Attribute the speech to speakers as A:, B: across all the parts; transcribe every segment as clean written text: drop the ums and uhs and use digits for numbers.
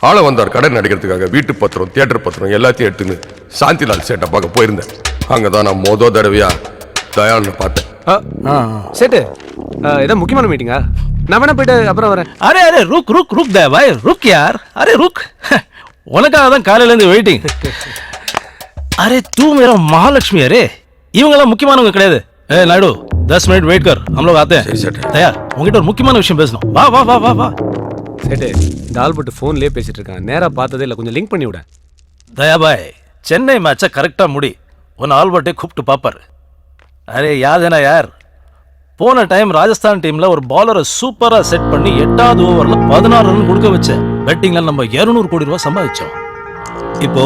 A: ஆள வந்தார் கடன் அடிக்கிறதுக்காக வீட்டு பத்திரம் தியேட்டர் பத்திரம் எல்லாத்தையும் எடுத்துன்னு சாந்திலால் சேட்டை பார்க்க போயிருந்தேன். அங்கதான் நான் தடவையா தயாளனை பார்த்தேன்.
B: சேட்டு ஏதோ முக்கியமான மீட்டிங்கா? நான் வேணா போயிட்டு அப்புறம் வரேன்.
C: அரே அரே ருக் ருக் ருக் தே பாய் ருக் யார். அரே ருக் உனக்காக தான் காலையில இருந்து வெயிட்டிங். அரே तू मेरा महालक्ष्मी. அரே இவங்கெல்லாம் முக்கியமானவங்க கிடையாது. ஏ நாயுடு 10 मिनट वेट कर, हम लोग आते हैं. தயார், உங்ககிட்ட ஒரு முக்கியமான விஷயம் பேசணும். வா வா வா வா வா.
B: சேட்டு இந்த ஆல்பர்ட் ஃபோன்லயே பேசிட்டு இருக்கான். நேரா பார்த்ததே இல்லை, கொஞ்சம் லிங்க் பண்ணி விட.
C: தயா பாய் சென்னை மேட்சை கரெக்டா முடி. உன் ஆல்பர்ட்டை கூப்பிட்டு பாப்பார். அரே யாதேனா யார், போன டைம் ராஜஸ்தான் டீம்ல ஒரு பாலரை சூப்பரா செட் பண்ணி 8வது ஓவர்ல 16 ரன் கொடுக்க வச்சேன். பெட்டிங்ல நம்ம 200 கோடி ரூபாய் சம்பாதிச்சோம். இப்போ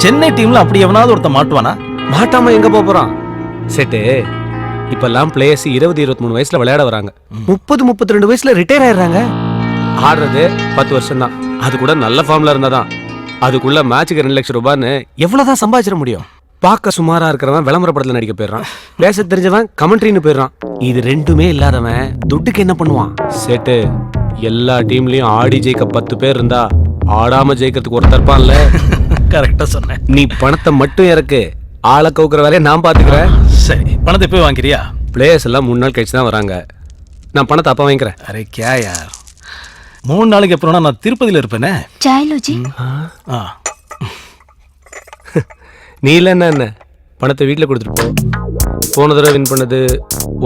C: சென்னை டீம்ல அப்படி எவனாவது ஒருத்த மாட்டுவானா?
B: மாட்டாம எங்க போறான் சேட்டு? இப்பெல்லாம் பிளேயர்ஸ் 20-23 வயசுல விளையாட வராங்க, 30-32 வயசுல ரிட்டையர் ஆயிடுறாங்க. ஆடுறது 10 வருஷம் தான், அது கூட நல்ல ஃபார்ம்ல இருந்தாதான். அதுக்குள்ள மேட்சுக்கு 2 லட்சம் ரூபான்னு எவ்வளவுதான் சம்பாதிச்சிட முடியும்? பார்க்க சுமாரா இருக்கிறவன் விளம்பர படத்துல நடிக்க போயிடுறான், பேச தெரிஞ்சவன் கமெண்ட்ரின்னு போயிடுறான். இது ரெண்டுமே இல்லாதவன் துட்டுக்கு என்ன பண்ணுவான்? சேட்டு எல்லா டீம்லயும் ஆடி ஜெயிக்க 10 பேர் இருந்தா ஆடாம ஜெயிக்கிறதுக்கு ஒருத்தர் இருப்பான்ல.
C: கரெக்டா சொன்னேன்.
B: நீ பணத்தை மட்டும் இறக்கு, ஆளை கவுக்குற வேலையை நான் பாத்துக்கிறேன்.
C: சரி, பணத்தை போய் வாங்கிக்கிறியா?
B: பிளேயர்ஸ் எல்லாம் 3 நாள் கழிச்சு தான் வராங்க, நான் பணத்தை அப்ப வாங்கிக்கிறேன்.
C: அரே கியா யார், 3 நாளைக்கு அப்புறம் நான் திருப்பதியில இருப்பேனே.
D: சாயலோஜி
B: நீ இல்ல என்ன பணத்தை வீட்டுல கொடுத்துட்டு போ. போன தடவை வின் பண்ணது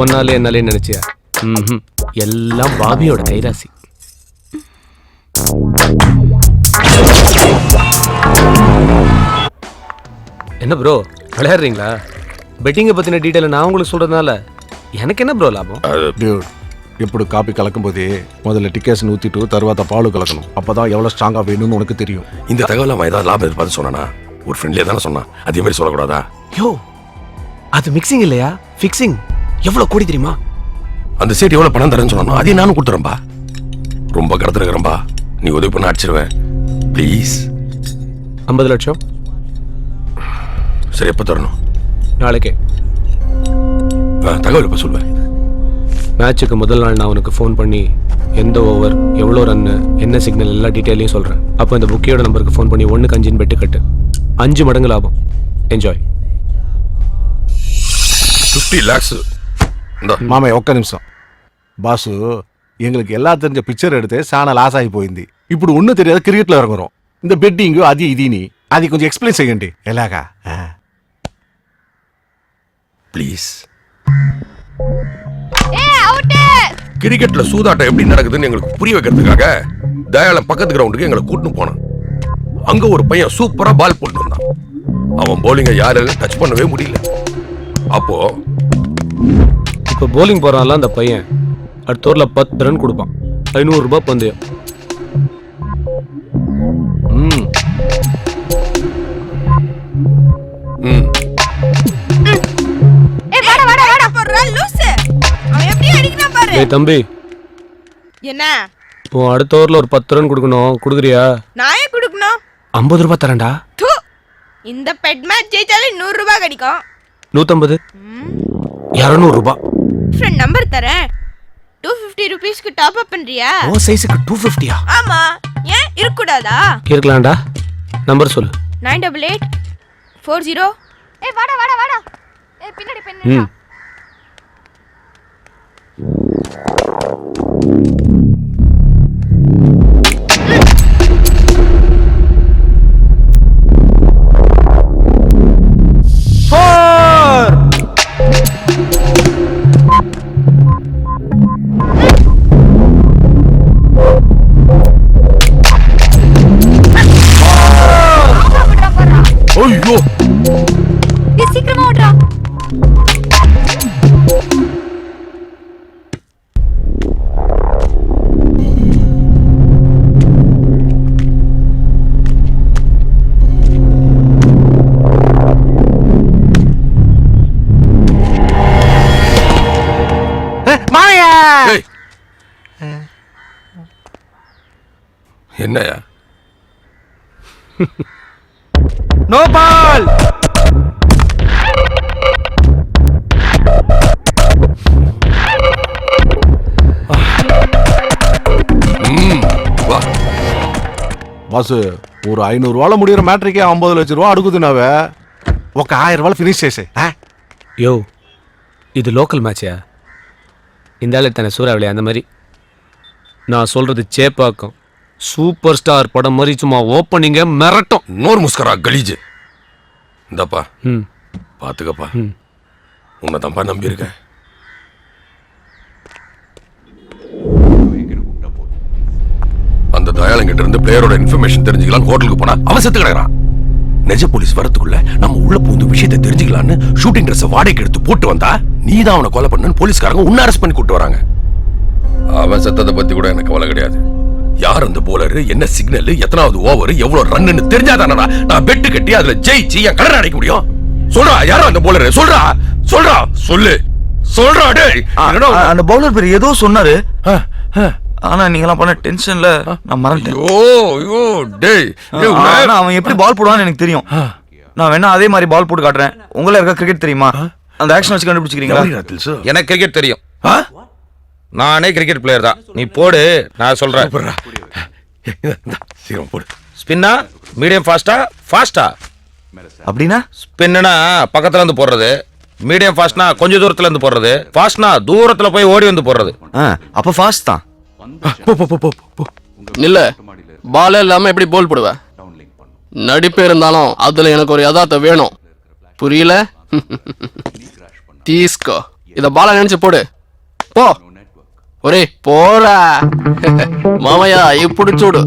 B: ஒன்னாலே என்னாலே நினைச்சியா? எல்லாம் பாபியோட கைராசி. என்ன ப்ரோ விளையாடுறீங்களா? பெட்டிங்கை பத்தின டீட்டெயில் நான் உங்களுக்கு சொல்றதுனால எனக்கு என்ன ப்ரோ லாபம்?
E: டியூட், ఇప్పుడు కాపీ కలకపోతే మొదలు టికెట్స్ ஊத்திட்டு తర్వాత பால் கலக்கணும். அப்பதான் எவ்வளவு ஸ்ட்ராங்கா வேணும்னு உனக்கு தெரியும்.
A: இந்த தகவலை அவன் ஏதாவது லாபம் எதிர்பார்த்து சொன்னானா? ஒரு ஃப்ரெண்ட்லியா தானே சொன்னான், அதே மாதிரி சொல்லக்கூடாதா?
B: யோ அது மிக்சிங் இல்லையா, ஃபிக்ஸிங். எவ்வளவு கோடி தெரியுமா?
A: அந்த சேட் எவ்வளவு பணம் தரேன்னு சொன்னானோ அதையும் நானும் கொடுத்துறேன்பா. ரொம்ப கடத்துறேன்பா, நீ உதவி பண்ண அடிச்சிருவேன் ப்ளீஸ்.
B: 50 லட்சம்.
A: சரி, எப்போ தரணும்?
B: நாளைக்கே.
A: தகவல் எப்போ சொல்லுவேன்?
B: மேட்சுக்கு முதல் நாள் நான் உனக்கு ஃபோன் பண்ணி எந்த ஓவர் எவ்வளோ ரன்னு என்ன சிக்னல் எல்லா டீட்டெயிலையும் சொல்கிறேன். அப்போ இந்த புக்கியோட நம்பருக்கு ஃபோன் பண்ணி 1க்கு 5 பெட்டு கட்டு. 5 மடங்கு லாபம். என்ஜாய்.
A: 50 lakhs.
E: మామయ్య ఒక్క నిమిషం. బాసు எங்களுக்கு எல்லாம் தெரிஞ்ச பிக்சர் எடுத்து சாண లాస్ అయిపోయింది. ఇప్పుడు ஒண்ணு தெரியாத கிரிக்கெட்ல இறங்குறோம். இந்த பெட்டிங் அது இதுని అది కొంచెం ఎక్స్ప్లెయిన్ చేయండి. ఎలాగా?
A: ப்ளீஸ். கிரிக்கெட்ல சூதாட்டம் எப்படி நடக்குதுன்னு எங்களுக்கு புரிய வைக்கிறதுக்காக தயாள பக்கத்து கிரவுண்டுக்கு எங்களை கூட்டின்னு போனான். அங்க ஒரு பையன் சூப்பரா பால் போட்டு வந்தான். அவன் போலிங்கை யாராலும் டச் பண்ணவே முடியல. அப்போ
B: இப்போ போலிங் போறான்ல அந்த பையன் அடுத்த ஓவரில் 10 ரன் கொடுப்பான். 500 ரூபாய் பந்தயம். தம்பி
F: என்ன
B: இப்போ அடுத்த ஓவரில் ஒரு 10 ரன் கொடுக்கணும், கொடுக்குறியா?
F: நான் ஏன் கொடுக்கணும்?
B: 50 ரூபாய் தரேன்டா.
F: இந்த பெட் மேட்ச் ஜெயிச்சாலே 100 ரூபாய் கிடைக்கும்.
B: 150, 200 ரூபாய்.
F: ஃப்ரெண்ட் நம்பர் தரேன், 250 ருபீஸ்க்கு டாப் அப் பண்றியா?
B: ஓ சைஸுக்கு 250யா?
F: ஆமா, ஏன் இருக்கக்கூடாதா?
B: இருக்கலாம்டா. நம்பர் சொல்லு.
F: 988 40. ஏய் வாடா வாடா வாடா. ஏய் பின்னாடி
B: ம்
A: ஐயோ,
F: சீக்கிரமா ஓடுறா.
A: என்னையா?
C: No ball.
A: வா.
E: బాసు ஒரு 500 ரூபால முடிகிற மேட்ரிக்கே 50 லட்சம் ரூபா అడుగుతున్నావే ఒక 1000 రూపాయలు ఫినిష్ చేసే
B: யோ இது லோக்கல் மேட்சியா இந்த ஆள் தானே சூறாவளி அந்த மாதிரி நான் சொல்றது சேப்பாக்கம் சூப்பர் ஸ்டார் படம் மாதிரி சும்மா ஓப்பனிங்க மிரட்டும்
A: நோர் முஸ்கரா கலீஜ் இந்தப்பா
B: ம்
A: பாத்துக்கப்பா உன்னை தான்ப்பா நம்பியிருக்கேன். அந்த தயாளங்கிட்ட இருந்து பிளேயரோட இன்ஃபர்மேஷன் தெரிஞ்சுக்கலாம் ஹோட்டலுக்கு போனா அவன் செத்து கிடக்குறான். நெஜ போலீஸ் வரதுக்குள்ள நம்ம உள்ள பூந்து விஷயத்தை தெரிஞ்சுக்கலான்னு ஷூட்டிங் ட்ரெஸ் வாடகைக்கு எடுத்து போட்டு வந்தா நீதான் அவனை கொலை பண்ணு போலீஸ்காரங்க உன்ன அரெஸ்ட் பண்ணி கூட்டு வராங்க. அவன் செத்ததை பத்தி கூட எனக்கு கவலை கிடையாது. யார் அந்த போலரு, என்ன சிக்னல், எத்தனாவது ஓவர், எவ்வளவு ரன்னு தெரிஞ்சாதானடா நான் பெட்டு கட்டி அதுல ஜெயிச்சு என் கடனை அடைக்க முடியும். சொல்றா யாரோ அந்த போலரு, சொல்றா சொல்றா சொல்லு சொல்றா. டேய்
D: அந்த பவுலர் பேர் ஏதோ சொன்னாரு, ஆனா நீங்கலாம் பண்ண டென்ஷன்ல நான் மறந்துட்டேன்.
A: ஐயோ டேய்
D: ஆனா அவன் எப்படி பால் போடுவான்னு எனக்கு தெரியும். நான் வேணா அதே மாதிரி பால் போட்டு காட்டுறேன். உங்கள இருக்க கிரிக்கெட் தெரியுமா? அந்த ஆக்ஷன் வச்சு கண்டுபிடிச்சிக்கிறீங்களா?
G: எனக்கு கிரிக்கெட் தெரியும். நானே கிரிக்கெட் பிளேயர் தான். நீ போடு, நான் சொல்றேன்.
A: சீக்கிரம் போடு.
G: ஸ்பின்னா மீடியம் ஃபாஸ்டா ஃபாஸ்டா?
D: அப்படின்னா
G: ஸ்பின்னா பக்கத்துல இருந்து போடுறது, மீடியம் ஃபாஸ்ட்னா கொஞ்சம் தூரத்துல இருந்து போடுறது, ஃபாஸ்ட்னா தூரத்துல போய் ஓடி வந்து போடுறது.
D: அப்ப ஃபாஸ்ட் தான்.
H: இல்ல பாலே இல்லாம எப்படி போல் போடுவ? நடிப்பு இருந்தாலும் அதுல எனக்கு ஒரு யதார்த்தம் வேணும். புரியல? தீஸ்கோ இத பால நினைச்சு போடு. போ ஒரே போடா மாமையா இப்படி சூடு.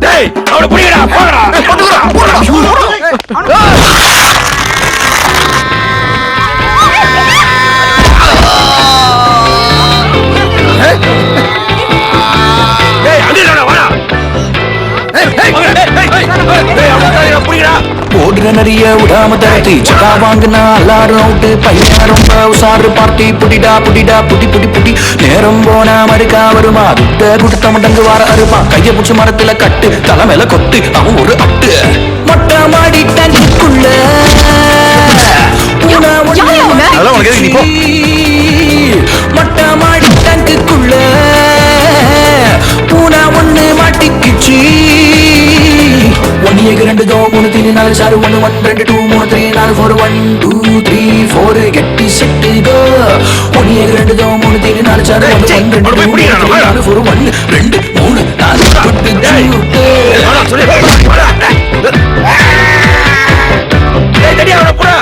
A: டேய் அவனை புடிங்கடா போங்கடா போடுங்கடா போடா. டேய் அடிடா வாடா. டேய் புடிங்கடா.
I: ஓடுற நிறைய விடாம தரத்தி சக்கா வாங்கினா எல்லாரும் அவுட்டு. பையன் ரொம்ப உசாரு பார்ட்டி புடிடா புடிடா புடி புடி புடி. நேரம் போனா மறுக்கா வருமா விட்ட குடுத்த மடங்கு வார அருப்பா. கைய புடிச்சு மரத்துல கட்டு தலை மேல கொட்டு அவன் ஒரு அட்டு. மொட்டை மாடி டங்குக்குள்ள மொட்டை மாடி டங்குக்குள்ள பூனா ஒண்ணு மாட்டிக்குச்சு. 1 2 3 3 4 6 1 1 2 2 3 3 4 4 1 2 3 4 கெட்டி செட்டு கோ. 1 2 3 3 4 6 1 1 2 3 4 4 1 2 3 4 பட்டு ஜூட்டு.
A: வாடா சொல்லு வாடா. டேய் டேய் அவன புடா.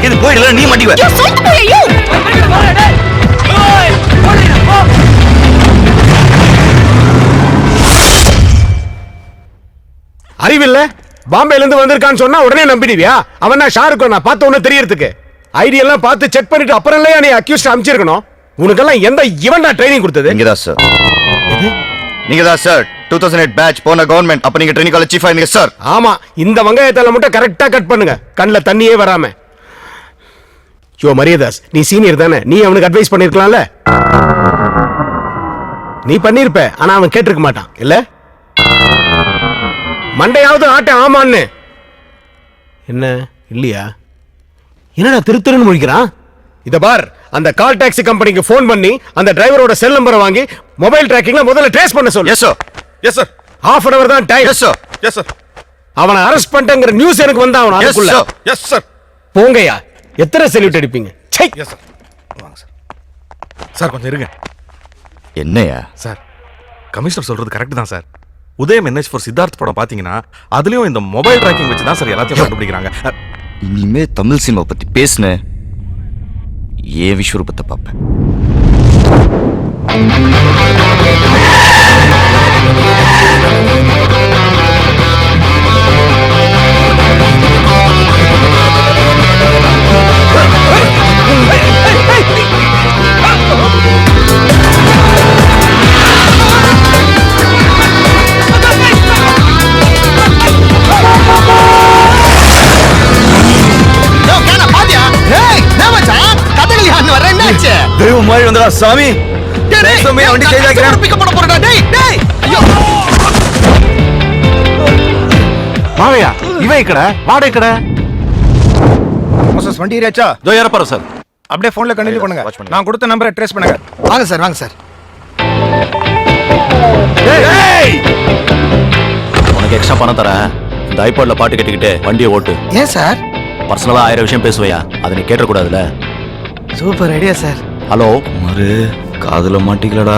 D: இது போயிடல, நீ மாட்டிவ.
E: அறிவில்ல பாம்பேல இருந்து வந்திருக்கான்னு சொன்னா உடனே நம்பிடுவியா? அவன் நான் ஷாருக் நான் பார்த்த உடனே தெரியறதுக்கு ஐடியெல்லாம் பார்த்து செக் பண்ணிட்டு அப்புறம் இல்லையா நீ அக்யூஸ்ட் அனுப்பிச்சிருக்கணும். உனக்கெல்லாம் எந்த இவன்டா ட்ரைனிங் கொடுத்தது?
D: நீங்க தான் சார். நீங்க தான் சார் 2008 பேட்ச் போன கவர்மெண்ட். அப்ப நீங்க ட்ரைனிங் காலேஜ் சீஃப் ஆயிருந்தீங்க சார்.
E: ஆமா, இந்த வெங்காயத்தால மட்டும் கரெக்டா கட் பண்ணுங்க, கண்ணுல தண்ணியே வராம. யோ மரியதாஸ், நீ சீனியர் தானே, நீ அவனுக்கு அட்வைஸ் பண்ணிருக்கலாம்ல. நீ பண்ணிருப்ப, ஆனா அவன் கேட்டிருக்க மாட்டான் இல்ல. மண்டையாவது ஆட்ட ஆமான்னு. என்ன இல்லையா? என்னடா திருத்துருன்னு முழிக்கிறான்? இத பார், அந்த கால் டாக்ஸி கம்பெனிக்கு போன் பண்ணி அந்த டிரைவரோட செல் நம்பரை வாங்கி மொபைல் டிராக்கிங்ல முதல்ல ட்ரேஸ் பண்ண சொல்லு.
D: Yes sir. Yes sir.
E: half an hour தான் time.
D: Yes sir. Yes sir.
E: அவனை அரெஸ்ட் பண்ணிட்டேங்கிற நியூஸ் எனக்கு வந்தா அவன் அதுக்குள்ள.
D: Yes sir.
E: போங்கயா, எத்தனை செல்யூட் அடிப்பீங்க? சை.
D: Yes sir. வாங்க சார். சார் கொஞ்சம் இருங்க. என்னையா
J: சார், கமிஷனர் சொல்றது கரெக்ட் தான் சார். உதயம் NH4 சித்தார்த் படம் பாத்தீங்கன்னா அதுலயும் இந்த மொபைல் ட்ராக்கிங் வச்சு தான் சார் எல்லாத்தையும் கண்டுபிடிக்கிறாங்க.
D: இனிமே தமிழ் சினிமா பத்தி பேசுன ஏன் விஸ்வரூபத்தை பார்ப்பேன். தெய்வம் மாதிரி வந்தடா சாமி.
E: மாவையா இவன் இக்கட வாடகை கடை
J: வண்டி ஏறியாச்சா?
E: இதோ ஏறப்பாரு சார்.
J: அப்படியே போன்ல கண்டினியூ பண்ணுங்க. நான் கொடுத்த நம்பரை ட்ரேஸ் பண்ணுங்க.
D: வாங்க சார் வாங்க சார்.
K: உனக்கு எக்ஸ்ட்ரா பணம் தரேன். இந்த ஐபாட்ல பாட்டு கேட்டுக்கிட்டு வண்டியை ஓட்டு.
D: ஏன் சார்?
K: பர்சனலா 1000 விஷயம் பேசுவையா, அதை நீ கேட்டக்கூடாதுல்ல.
D: Super idea sir.
K: ஹலோ
D: மறு காதுல மாட்டிக்கலடா.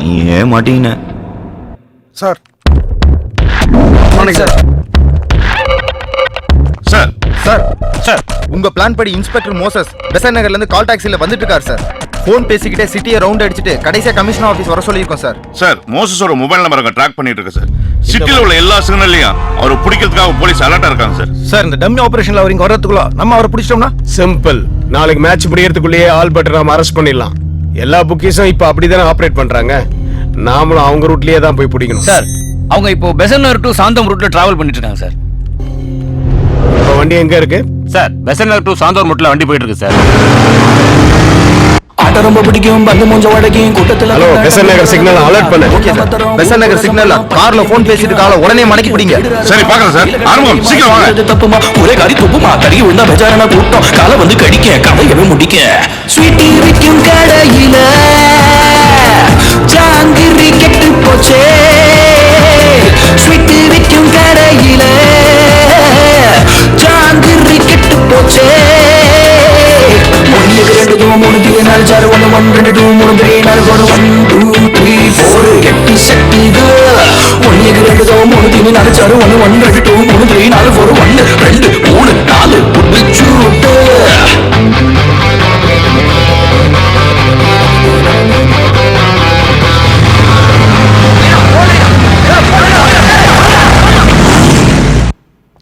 D: நீ ஏன் மாட்டீங்க
J: sir?
D: Sir
J: sir
D: sir sir உங்க பிளான் படி இன்ஸ்பெக்டர் மோசஸ் பெசன் நகர்ல இருந்து கால் டாக்ஸில வந்துட்டு இருக்காரு சார். போன் பேசிக்கிட்டே சிட்டியை ரவுண்ட் அடிச்சிட்டு கடைசியா கமிஷனர் ஆபீஸ் வர சொல்லியிருக்கோம் சார்.
L: சார் மோசஸோட மொபைல் நம்பரை ட்ராக் பண்ணிட்டு இருக்கு சார். சிட்டில உள்ள எல்லா சிக்னல்லையும் அவரை பிடிக்கிறதுக்காக போலீஸ் அலர்ட்டா இருக்காங்க சார்.
J: சார் இந்த டம்மி ஆபரேஷன்ல அவர் இங்க வரதுக்குள்ள நம்ம அவரை பிடிச்சிட்டோம்னா
B: சிம்பிள். நாளைக்கு மேட்ச் முடியறதுக்குள்ளேயே ஆல்பர்ட் நாம அரெஸ்ட் பண்ணிடலாம். எல்லா புக்கீஸும் இப்ப அப்படிதானே ஆபரேட் பண்றாங்க. நாமளும் அவங்க ரூட்லயே தான் போய் பிடிக்கணும்.
H: சார் அவங்க இப்போ பெசன் நகர் டு சாந்தம் ரூட்ல டிராவல் பண்ணிட்டு இருக்காங்க சார்.
B: இப்ப வண்டி எங்க இருக்கு
K: சார்? பெசன் நகர் டு சாந்தோர் முட்ல வண்டி போயிட்டு இருக்கு சார்.
I: ஆட்ட ரொம்ப பிடிக்கும் பந்து மூஞ்ச வடக்கும் கூட்டத்துல.
B: Hello Besant Nagar signal alert பண்ணு.
D: Okay sir. பெசன் நகர் சிக்னல்ல கார்ல போன் பேசிட்டு கால உடனே மடக்கி பிடிங்க.
L: சரி பார்க்கறேன் சார். ஆரம்பம் சீக்கிரம் வாங்க.
I: தப்புமா ஒரே காரி துப்புமா கறி உள்ள பெஜாரனா கூட்டம் கால வந்து கடிக்க கதையவே முடிக்க. ஸ்வீட்டி விக்கும் கடையில ஜாங்கிரி கெட்டு போச்சே. ஸ்வீட்டி விக்கும் கடையில ஜாங்கிரி கெட்டு போச்சே. 1 2 3 4 4 1 1 2 2 3 4 4 1 2 3 4 கெட்டி செட்டிது. 1 2 3 4 4 1 1 2 2 3 4 4 1 2 3 4 புடிச்சுட்டு.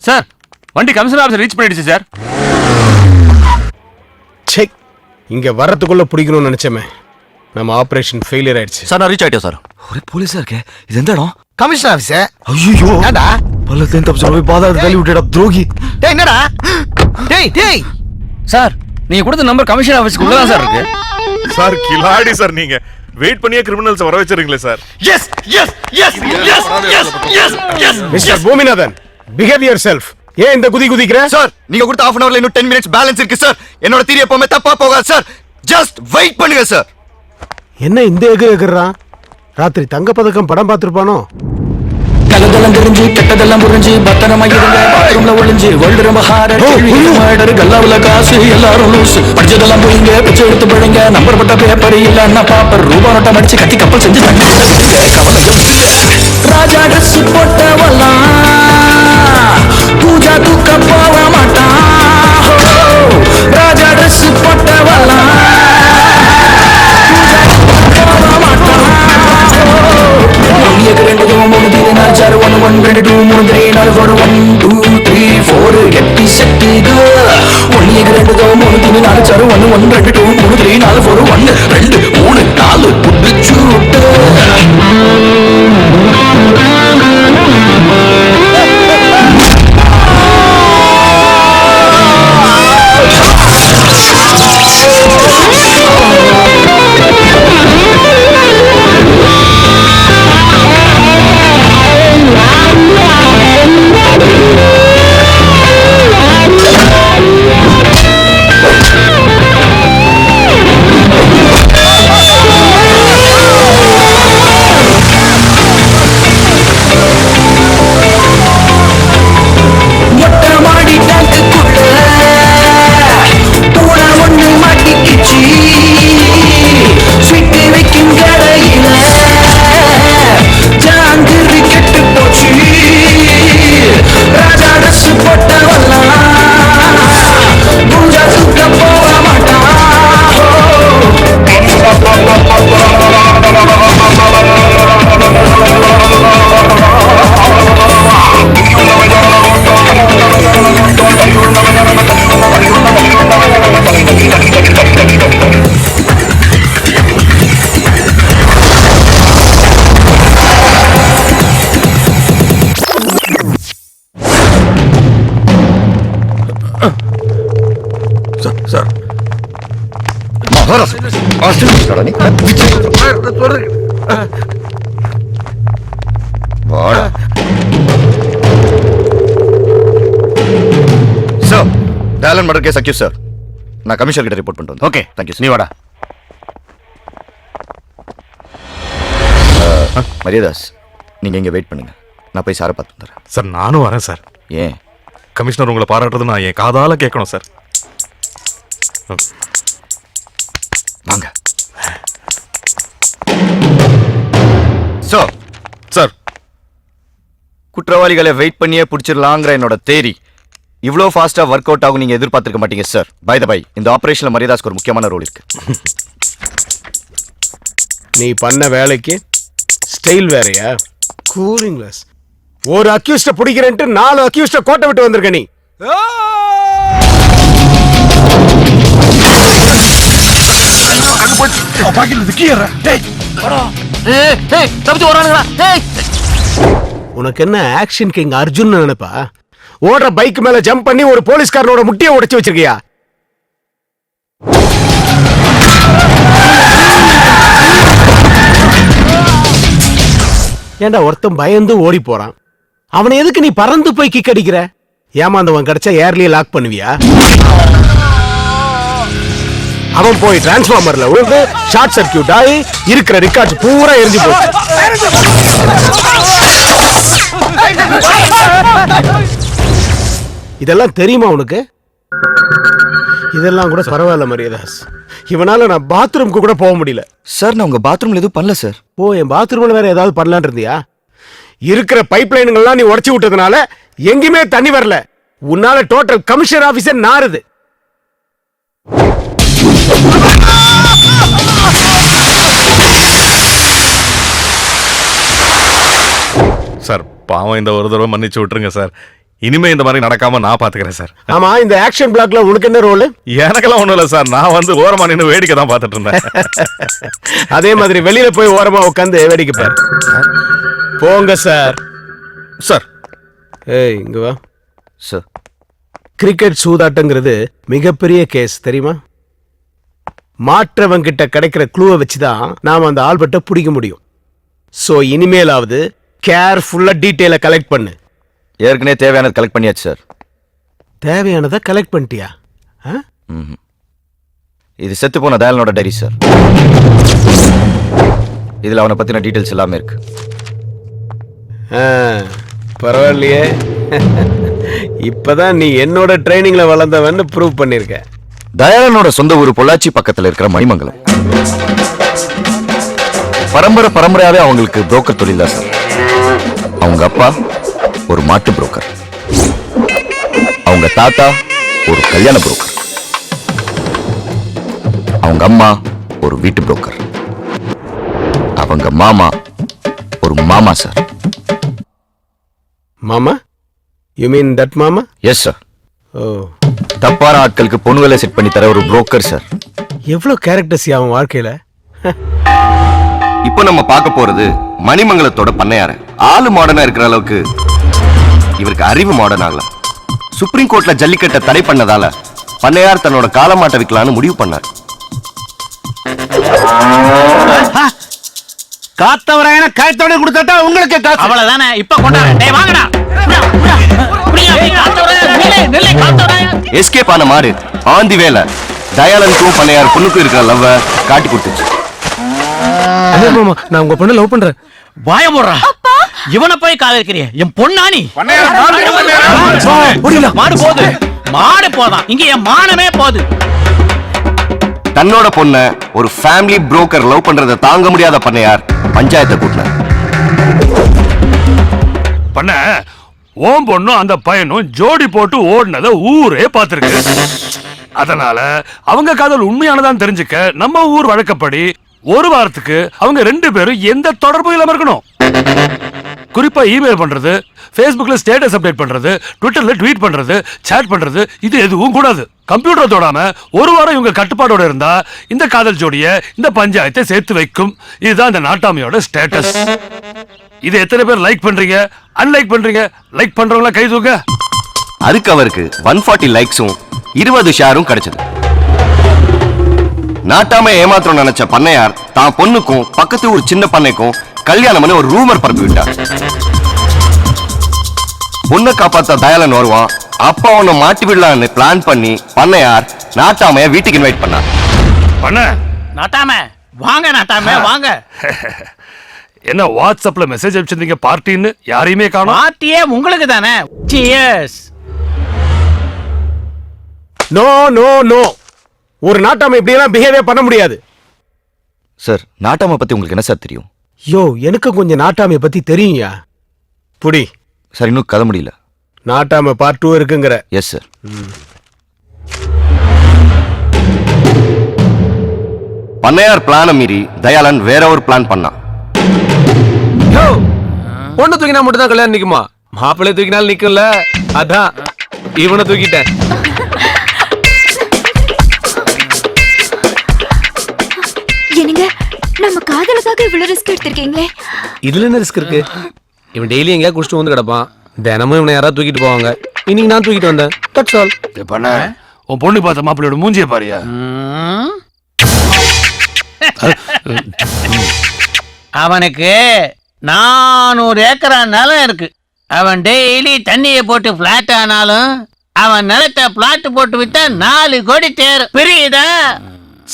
K: சார் வண்டி கமிஷனர் ஆஃபீஸ் ரீச் பண்ணிடுச்சு சார்.
B: செக். இங்க வரதுக்குள்ள பிடிக்கணும்னு நினைச்சமே. நம்ம ஆபரேஷன் ஃபெயிலியர் ஆயிடுச்சு.
K: சார் நான் ரீச் ஆயிட்டேன் சார்.
D: ஒரே போலீஸா இருக்கே. இது எந்த இடம்?
C: Commissioner office.
D: ஐயோ
C: ஏண்டா
D: பல்லத்தையும் தப்பிச்சு போய் பாதாள தள்ளி விட்டுடா துரோகி.
C: டேய் என்னடா? டேய்
H: சார் நீங்க கொடுத்த நம்பர் கமிஷனர் ஆபீஸ்க்கு உள்ள தான் சார் இருக்கு.
J: சார் கிலாடி சார் நீங்க. வெயிட் பண்ணியே கிரிமினல்ஸ் வர வச்சிருக்கீங்களே sir.
C: Yes yes yes yes yes yes yes
B: mister Boominathan, behave yourself. ஏன் இந்த குதிக்கிற?
D: சார் நீங்க கொடுத்த half an hourல இன்னும் 10 minutes பேலன்ஸ் இருக்கு சார். என்னோட தியரி எப்பவுமே தப்பா போகாது சார். ஜஸ்ட் வெயிட் பண்ணுங்க சார்.
B: என்ன இந்த எகுறான்? ராத்திரி தங்க பதக்கம் படம் பார்த்திருப்பானோ?
I: கலதெல்லாம் தெரிஞ்சு கெட்டதெல்லாம் புரிஞ்சு பத்திரமா இருங்க. பாத்ரூம்ல ஒளிஞ்சு வேர்ல்டு ரொம்ப ஹார்ட் கல்லாவுல காசு எல்லாரும் லூஸ். படிச்சதெல்லாம் போயிங்க பிச்சை எடுத்து போடுங்க. நம்பர் பட்ட பேப்பர் இல்லன்னா பாப்பர் ரூபா நோட்டை மடிச்சு கத்தி கப்பல் செஞ்சு தண்ணி ராஜா ட்ரெஸ் போட்டவெல்லாம் பூஜா தூக்க போக மாட்டான். ராஜா ட்ரெஸ் போட்டவெல்லாம் போக மாட்டான். 1 2 3 4 1 1 2 2 3 4 4 1 2 3 4 கெட்டி செட்டிது. 1 2 3 4 1 1 2 2 3 4 4 1 2 3 4 புடிச்சுட்டு.
D: பேசுறடா நீ வாடா சார் டேலன் மர்டர் கேஸ் அக்யூஸ் சார் நான் கமிஷனர் கிட்ட ரிப்போர்ட் பண்ணிட்டு
G: ஓகே
D: தேங்க்யூ
G: நீ வாடா
D: மரியாதாஸ் நீங்க இங்க வெயிட் பண்ணுங்க நான் போய் சாரை பார்த்து வந்துடுறேன்
J: சார் நானும் வரேன் சார்.
D: ஏன்
J: கமிஷனர் உங்களை பாராட்டுறது நான் என் காதால கேட்கணும் சார்.
D: வாங்க சார்.
J: சார்
D: குற்றவாளிகளை வெயிட் பண்ணியே பிடிச்சிடலாங்கிற என்னோட தேரி இவ்வளோ ஃபாஸ்டா ஒர்க் அவுட் ஆகும் நீங்க எதிர்பார்த்திருக்க மாட்டீங்க சார். பை த பை இந்த ஆபரேஷன்ல மரியாதாஸ்க்கு ஒரு முக்கியமான ரோல் இருக்கு.
B: நீ பண்ண வேலைக்கு ஸ்டைல் வேறயா? Cooling glass. ஒரு அக்யூஸ்ட பிடிக்கிறேன்ட்டு 4 அக்யூஸ்ட கோட்டை விட்டு வந்திருக்க நீ. உனக்கு என்ன ஆக்ஷன் கிங் அர்ஜுன் நினைப்பா? ஓடுற பைக் மேல ஜம்ப் பண்ணி ஒரு போலீஸ்காரனோட முட்டியை உடைச்சு வச்சிருக்கியா? ஏண்டா ஒருத்தன் பயந்து ஓடி போறான், அவனை எதுக்கு நீ பறந்து போய் கிக் அடிக்கிற? ஏமாந்தவன் கிடைச்சா ஏர்லயே லாக் பண்ணுவியா? அவன் போய் டிரான்ஸ்ஃபார்மர்ல விழுந்து ஷார்ட் சர்க்கியூட் ஆகி இருக்கிற ரிக்கார்ட்ஸ் பூரா எரிஞ்சு போச்சு. இதெல்லாம் தெரியுமா உனக்கு? இதெல்லாம் கூட பரவாயில்ல மரியாதாஸ், இவனால நான் பாத்ரூம்க்கு கூட போக முடியல.
D: சார் நான் உங்க பாத்ரூம்ல எதுவும் பண்ணல சார்.
B: ஓ, என் பாத்ரூம்ல வேற ஏதாவது பண்ணலான் இருந்தியா? இருக்கிற பைப் லைனுங்கள்லாம் நீ உடைச்சு விட்டதுனால எங்கேயுமே தண்ணி வரல. உன்னால டோட்டல் கமிஷனர் ஆபீஸர் நாறுது.
J: சார் பாவம் இந்த ஒரு தடவை மன்னிச்சு விட்டுருங்க சார். இனிமே இந்த மாதிரி நடக்காம நான் பாத்துக்கிறேன் சார்.
B: ஆமா, இந்த ஆக்ஷன் பிளாக்ல உனக்கு என்ன ரோல்?
J: எனக்கெல்லாம் ஒண்ணும் இல்ல சார். நான் வந்து ஓரமா நின்று வேடிக்கை தான் பார்த்துட்டு இருந்தேன்.
B: அதே மாதிரி வெளியில போய் ஓரமா உட்காந்து வேடிக்கை பாரு. போங்க சார்.
J: சார்
B: ஏய் இங்க வா
D: சார்.
B: கிரிக்கெட் சூதாட்டங்கிறது மிகப்பெரிய கேஸ் தெரியுமா? மாற்றவங்கிட்ட கிடைக்கிற க்ளூவை வச்சுதான் நாம அந்த ஆல்பர்ட்டை பிடிக்க முடியும். சோ இனிமேலாவது கேர்ஃபுல்லா டீட்டெயிலை கலெக்ட் பண்ணு.
D: ஏற்கனவே தேவையானது கலெக்ட் பண்ணியாச்சு சார்.
B: தேவையானதை கலெக்ட் பண்ணிட்டியா?
D: இது செத்து போன தயாலனோட டைரி சார். இதுல அவனை பத்தின டீடைல்ஸ் எல்லாமே இருக்கு.
B: பரவாயில்லையே, இப்பதான் நீ என்னோட ட்ரைனிங்ல வளர்ந்தவன்னு ப்ரூவ் பண்ணிருக்க.
D: தயாளனோட சொந்த ஊர் பொள்ளாச்சி பக்கத்துல இருக்கிற மணிமங்கலம். பரம்பரையாவே அவங்களுக்கு புரோக்கர் தொழில் தான் சார். அவங்க அப்பா ஒரு மாட்டு புரோக்கர், அவங்க தாத்தா ஒரு கல்யாண புரோக்கர், அவங்க அம்மா ஒரு வீட்டு புரோக்கர், அவங்க மாமா ஒரு மாமா சார்.
B: மாமா? யூ மீன் தட் மாமா?
D: Yes sir.
B: ஓ,
D: தப்பான ஆட்களுக்கு பொண்ணுகளை செட் பண்ணி தர ஒரு புரோக்கர் சார்.
B: எவ்வளவு கேரக்டர்ஸ் அவன் வாழ்க்கையில.
M: இப்போ நம்ம பார்க்க போறது மணிமங்கலத்தோட பண்ணையார. ஆளு மாடர்னா இருக்கிற அளவுக்கு இவருக்கு அறிவு மாடர்ன் ஆகல. சுப்ரீம் கோர்ட்ல ஜல்லிக்கட்டை தடை பண்ணதால பண்ணையார் தன்னோட காலமாட்டை விற்கலான்னு முடிவு பண்ணார்.
B: காத்தவராயன கயத்தோட கொடுத்தா உங்களுக்கு காசு
C: அவ்வளவுதானே. இப்ப கொண்டாட வாங்கடா.
M: எஸ்கேப் ஆன மாடு ஆந்தி வேலை தயாளனுக்கும் பண்ணையார் பொண்ணுக்கும் இருக்கிற லவ்வ காட்டி கொடுத்துச்சு.
B: நான் உங்க பொண்ணு லவ் பண்றேன்.
C: வாய போடுறா. இவனை போய் காதலிக்கிறிய? என் பொண்ணானி மாடு போகுது. மாடு போதான் இங்க என் மானமே போகுது.
M: தன்னோட பொண்ண ஒரு ஃபேமிலி புரோக்கர் லவ் பண்றதை தாங்க முடியாத பண்ணையார் பஞ்சாயத்தை கூட்டினார்.
N: பண்ண ஓம் பொண்ணும் அந்த பையனும் ஜோடி போட்டு ஓடினத ஊரே பார்த்திருக்கு. அதனால அவங்க காதல் உண்மையானதான் தெரிஞ்சுக்க நம்ம ஊர் வழக்கப்படி ஒரு வாரத்துக்கு அவங்க 2 பேரும் எந்த தொடர்பும் இல்லாம இருக்கணும். குறிப்பா இமெயில் பண்றது, Facebookல ஸ்டேட்டஸ் அப்டேட் பண்றது, ட்விட்டர்ல ட்வீட் பண்றது, சாட் பண்றது, இது எதுவும் கூடாது. கம்ப்யூட்டர் தொடாம ஒரு வாரம் இவங்க கட்டுப்பாடோட இருந்தா இந்த காதல் ஜோடிய இந்த பஞ்சாயத்தை சேர்த்து வைக்கும். இதுதான் இந்த நாட்டாமையோட ஸ்டேட்டஸ். இது எத்தனை பேர் லைக் பண்றீங்க, அன்லைக் பண்றீங்க? லைக் பண்றவங்கள கை தூக்க.
M: அதுக்கு அவருக்கு 140 லைக்ஸும் 20 ஷேரும் கிடைச்சது. நாட்டாம ஏமாத்திரம் நினைச்ச பண்ணையார் தான் பொண்ணுக்கும் பக்கத்து ஒரு சின்ன பண்ணைக்கும் கல்யாணம் பண்ணி ஒரு ரூமர் பரப்பி விட்டார். பொண்ணை காப்பாத்த தயாளன் வருவான். அப்பா அவனை மாட்டி விடலான்னு பிளான் பண்ணி பண்ணையார் நாட்டாமைய வீட்டுக்கு இன்வைட் பண்ணார்.
N: பண்ண
C: நாட்டாம வாங்க, நாட்டாம வாங்க.
N: என்ன வாட்ஸ்அப்ல மெசேஜ் அனுப்பிச்சிருந்தீங்க பார்ட்டின்னு, யாரையுமே காணோம்.
C: பார்ட்டியே உங்களுக்கு தானே. சியர்ஸ்.
B: நோ நோ நோ, ஒரு நாட்டாம இப்படி எல்லாம் பிஹேவியர் பண்ண முடியாது.
D: சார் நாட்டாமை பத்தி உங்களுக்கு என்ன சார் தெரியும்?
B: யோ, எனக்கு கொஞ்சம் நாட்டாமைய பத்தி தெரியும்யா. புடி.
D: சார் இன்னும் கதை முடியல.
B: நாட்டாம பார்ட் 2 இருக்குங்கிற?
D: Yes sir.
M: பண்ணையார் பிளான மீறி தயாளன் வேற ஒரு பிளான் பண்ணான்.
B: யோ, பொண்ணு தூக்கினா மட்டும் தான் கல்யாணம் நிக்குமா? மாப்பிள்ளை தூக்கினாலும் நிக்கல. அதான் இவனை தூக்கிட்டேன்.
F: என்னங்க, நம்ம காதலுக்காக இவ்வளவு ரிஸ்க் எடுத்திருக்கீங்களே.
B: இதுல என்ன ரிஸ்க் இருக்கு? இவன் டெய்லி எங்கேயா குடிச்சிட்டு வந்து கிடப்பான். தினமும் இவனை யாராவது தூக்கிட்டு போவாங்க. இன்னைக்கு நான் தூக்கிட்டு வந்தேன். That's all.
N: பண்ண உன் பொண்ணு பார்த்த மாப்பிள்ளையோட மூஞ்சிய பாரியா.
C: அவனுக்கு 400 ஏக்கரா நிலம் இருக்கு. அவன் டெய்லி தண்ணியை போட்டு பிளாட் ஆனாலும் அவன் நிலத்தை பிளாட் போட்டு வித்தா 4 கோடி தேர். புரியுதா?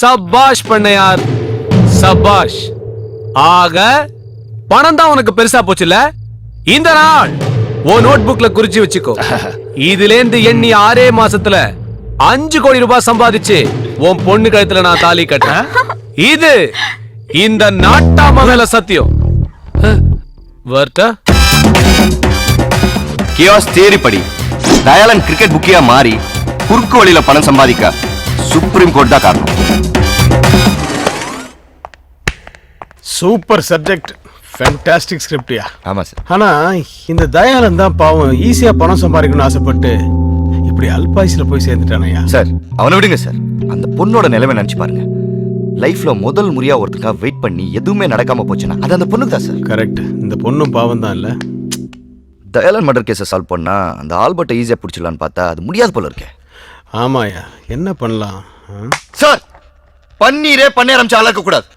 B: சபாஷ் பண்ணையார், சபாஷ். ஆக பணம் தான் உனக்கு பெருசா போச்சுல. இந்த நாள் ஓ நோட் புக்ல குறிச்சு வச்சுக்கோ. இதுல இருந்து எண்ணி 6 மாசத்துல 5 கோடி ரூபாய் சம்பாதிச்சு உன் பொண்ணு கழுத்துல நான் தாலி கட்டுறேன். இது இந்த நாட்டாம மேல சத்தியம். வர்த்தா
M: கியாஸ் தியரி படி தயாளன் கிரிக்கெட் புக்கியா மாறி குறுக்கு வழியில பணம் சம்பாதிக்க சுப்ரீம் கோர்ட் தான் காரணம்.
B: சூப்பர் சப்ஜெக்ட், ஃபேண்டாஸ்டிக் ஸ்கிரிப்ட்யா.
D: ஆமா சார்.
B: ஆனா இந்த தயாளன் தான் பாவம் ஈஸியா பணம் சம்பாதிக்கணும்னு ஆசைப்பட்டு இப்படி அல்பாயுஸ்ல போய் சேர்ந்துட்டானயா.
D: சார் அவனை விடுங்க சார். அந்த பொண்ணோட நிலைமை நினைச்சு பாருங்க. லைஃப்ல முதல் முறையா ஒருத்தருக்காக வெயிட் பண்ணி எதுவுமே நடக்காம போச்சுன்னா அது அந்த பொண்ணுக்கு தான் சார்.
B: கரெக்ட். இந்த பொண்ணும் பாவம் தான் இல்ல.
D: தயாளன் மர்டர் கேஸை சால்வ் பண்ணா அந்த ஆல்பர்ட்டை ஈஸியா பிடிச்சிடலான்னு பார்த்தா அது முடியாது போல இருக்கே.
B: ஆமாயா, என்ன பண்ணலாம்
D: சார்? பன்னீரே பண்ணி ஆரம்பிச்சு ஆளாக்க கூடாது.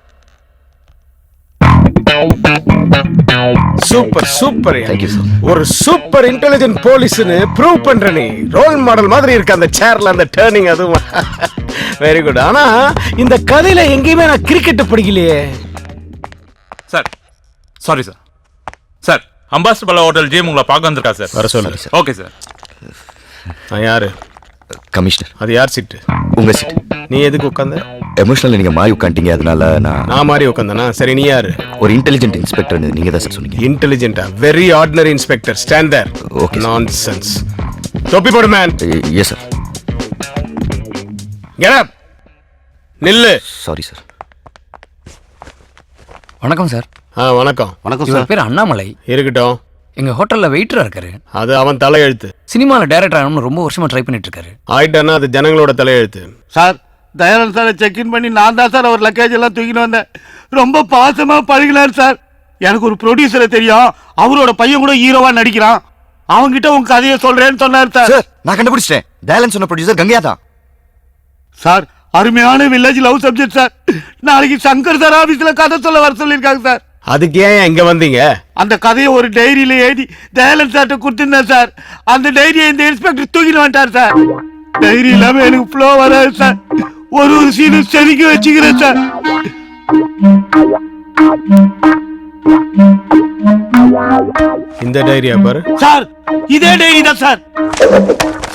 B: Super super.
D: Thank you sir.
B: ஒரு சூப்பர் இன்டெலிஜென்ட் போலீஸ்னு ப்ரூவ் பண்ற நீ. ரோல் மாடல் மாதிரி இருக்கு அந்த சேர்ல அந்த டர்னிங். அதுவும் வெரி குட். ஆனா இந்த கதையில எங்கேயுமே நான் கிரிக்கெட் படிக்கலையே
J: sir. Sorry sir. Sir ambassador hotel gym உங்களை பார்க்க வந்திருக்கா சார்.
B: வர சொல்லு.
J: Okay sir.
B: நான் யாரு?
D: கமிஷனர்.
B: அது யார் சீட்டு?
D: உங்க சீட்.
B: நீ எதுக்கு உட்காந்த?
D: எமோஷனல் நீங்க மாறி உட்காந்துட்டீங்க, அதனால
B: நான் மாறி உட்காந்தனா? சரி, நீ யாரு?
D: ஒரு இன்டெலிஜென்ட் இன்ஸ்பெக்டர் நீங்க தான் சார் சொன்னீங்க.
B: இன்டெலிஜென்ட்டா? Very ordinary inspector. Stand there.
D: Okay.
B: Nonsense. தொப்பி போடு man.
D: Yes sir.
B: Get up. நில்லு.
D: Sorry sir.
H: வணக்கம் சார்.
B: வணக்கம்.
E: வணக்கம்
H: இவர் பேர் அண்ணாமலை.
B: இருக்கட்டும்.
H: எங்க ஹோட்டல்ல வெயிட்டரா இருக்காரு.
B: அது அவன் தலையெழுத்து.
H: சினிமால டைரக்டர் ஆகணும்னு ரொம்ப வருஷமா ட்ரை பண்ணிட்டு இருக்காரு.
B: ஆயிட்டானா அது ஜனங்களோட தலையெழுத்து.
E: சார் தயாளன் சாரை செக்இன் பண்ணி நான் தான் சார் அவர் லக்கேஜ் எல்லாம் தூக்கின்னு வந்தேன். ரொம்ப பாசமா பழகினார் சார். எனக்கு ஒரு ப்ரொடியூசரை தெரியும், அவரோட பையன் கூட ஹீரோவா நடிக்கிறான். அவங்கிட்ட உங்க கதையை சொல்றேன்னு சொன்னார் சார்.
D: சார் நான் கண்டுபிடிச்சிட்டேன். தயாளன் சொன்ன ப்ரொடியூசர் கங்கையா தான்
E: சார். அருமையான வில்லேஜ் லவ் சப்ஜெக்ட் சார். நாளைக்கு சங்கர் சார் ஆபீஸ்ல கதை சொல்ல வர சொல்லியிருக்காங்க சார்.
B: அதுக்கு ஏன் இங்க வந்தீங்க?
E: அந்த கதையை ஒரு டைரியில எழுதி தயாளன் சார்ட்ட கொடுத்திருந்தேன் சார். அந்த டைரியை இந்த இன்ஸ்பெக்டர் தூக்கிட்டு வந்துட்டார் சார். டைரி இல்லாம எனக்கு ஃப்ளோ வராது சார். ஒரு சீனும் செதுக்கி வச்சுக்கிறேன் சார்.
B: இந்த டைரியா பாரு
E: சார். இதே டைரி தான் சார்.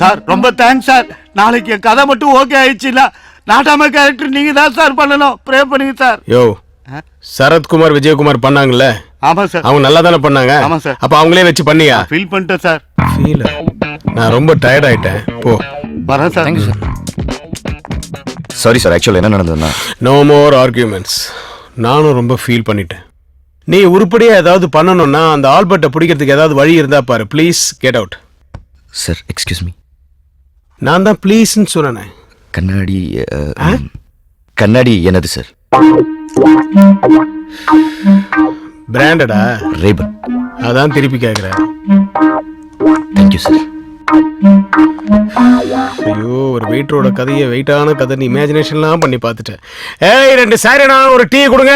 E: சார் ரொம்ப தேங்க்ஸ் சார். நாளைக்கு என் கதை மட்டும் ஓகே ஆயிடுச்சுன்னா நாட்டாம கேரக்டர் நீங்க தான் சார் பண்ணணும். ப்ரே பண்ணுங்க சார்.
B: யோ, சரத்குமார் விஜயகுமார் பண்ணாங்கல்ல?
E: ஆமா சார்.
B: அவங்க நல்லா தானே பண்ணாங்க?
E: ஆமா சார்.
B: அப்ப அவங்களே வச்சு பண்ணியா?
E: ஃபீல் பண்ணிட்டேன் சார்.
B: ஃபீல்? நான் ரொம்ப டயர்ட் ஆயிட்டேன். போ.
E: வரேன் sir.
H: Thank you sir.
D: Sorry sir. ஆக்சுவலா என்ன நடந்ததுன்னா
B: நோ மோர் ஆர்கியூமெண்ட்ஸ். நானும் ரொம்ப ஃபீல் பண்ணிட்டேன். நீ உருப்படியா ஏதாவது பண்ணணும்னா அந்த ஆல்பர்ட்டை பிடிக்கிறதுக்கு ஏதாவது வழி இருந்தா பாரு. Please get out.
D: Sir excuse me.
B: நான் தான் ப்ளீஸ்ன்னு சொன்னேன்.
D: கண்ணாடி கண்ணாடி என்னது சார்?
B: பிராண்டடா?
D: ரேபன்.
B: அதான் திருப்பி கேட்குறேன்.
D: Thank you sir.
B: ஐயோ ஒரு வெயிட்டரோட கதையை வெயிட்டான கதை இமேஜினேஷன்லாம் பண்ணி பார்த்துட்டேன். ஏய் 2 சாரிண்ணா ஒரு டீ கொடுங்க.